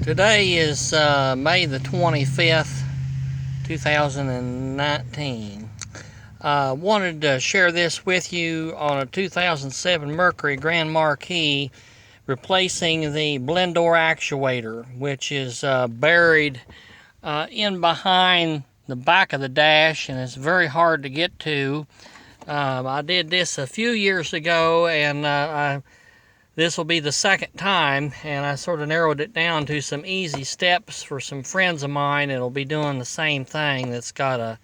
Today is May the 25th, 2019. Wanted to share this with you on a 2007 Mercury Grand Marquis, replacing the blend door actuator, which is buried in behind the back of the dash, and it's very hard to get to. I did this a few years ago, and this will be the second time, and I sort of narrowed it down to some easy steps for some friends of mine that'll be doing the same thing that's got a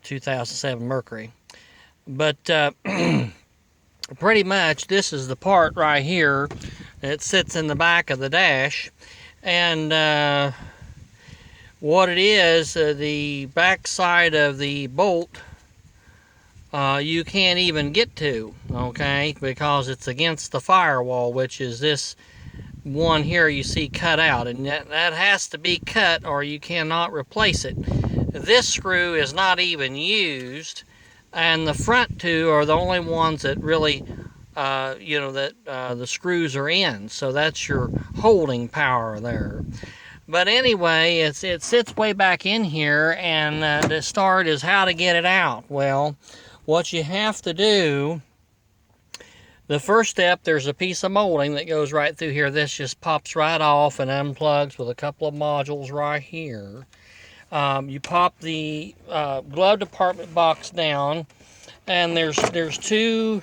2007 Mercury. But pretty much this is the part right here that sits in the back of the dash, and what it is, the back side of the bolt you can't even get to, okay, because it's against the firewall, which is this one here you see cut out, and that has to be cut or you cannot replace it. This screw is not even used, and the front two are the only ones that really the screws are in, so that's your holding power there. But anyway, it sits way back in here, and the start is how to get it out. Well, what you have to do, the first step, there's a piece of molding that goes right through here. This just pops right off and unplugs with a couple of modules right here. You pop the glove department box down, and there's two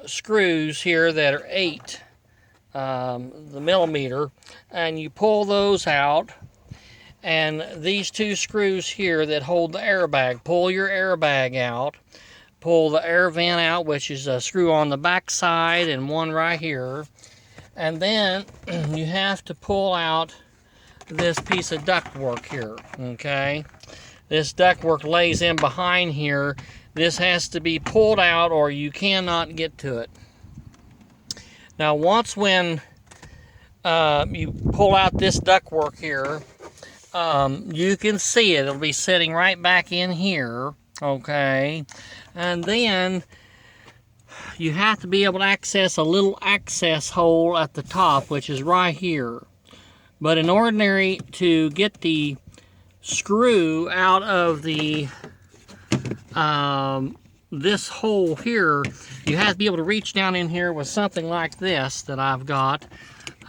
screws here that are 8 the millimeter, and you pull those out, and these two screws here that hold the airbag, pull your airbag out. Pull the air vent out, which is a screw on the back side and one right here. And then you have to pull out this piece of ductwork here, okay? This ductwork lays in behind here. This has to be pulled out or you cannot get to it. Now, when you pull out this ductwork here, you can see it. It'll be sitting right back in here, okay? And then you have to be able to access a little access hole at the top, which is right here. But in ordinary, to get the screw out of the this hole here, you have to be able to reach down in here with something like this that I've got.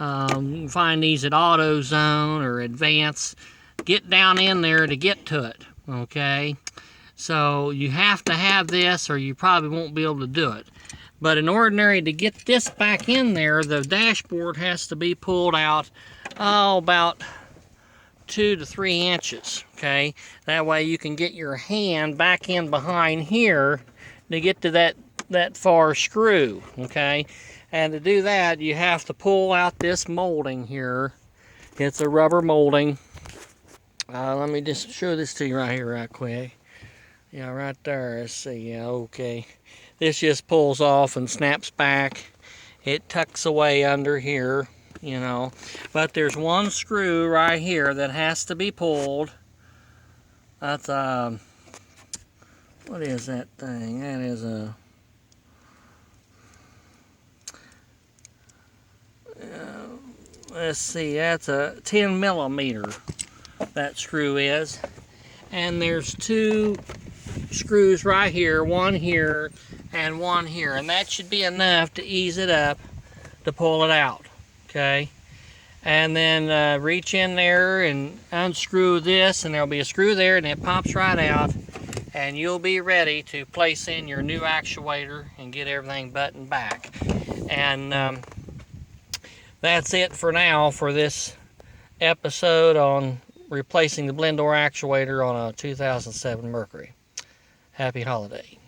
You can find these at AutoZone or Advance. Get down in there to get to it, okay? So you have to have this or you probably won't be able to do it. But in ordinary, to get this back in there, the dashboard has to be pulled out about 2 to 3 inches, okay? That way you can get your hand back in behind here to get to that far screw, okay? And to do that, you have to pull out this molding here. It's a rubber molding. Let me just show this to you right here right quick. Yeah, right there. Let's see. Yeah, okay. This just pulls off and snaps back. It tucks away under here, you know. But there's one screw right here that has to be pulled. That's what is that thing? That is a let's see. That's a 10 millimeter. That screw is. And there's 2 screws right here, one here and one here, and that should be enough to ease it up to pull it out, okay? And then reach in there and unscrew this, and there'll be a screw there, and it pops right out, and you'll be ready to place in your new actuator and get everything buttoned back. And that's it for now for this episode on replacing the blend door actuator on a 2007 Mercury. Happy holiday.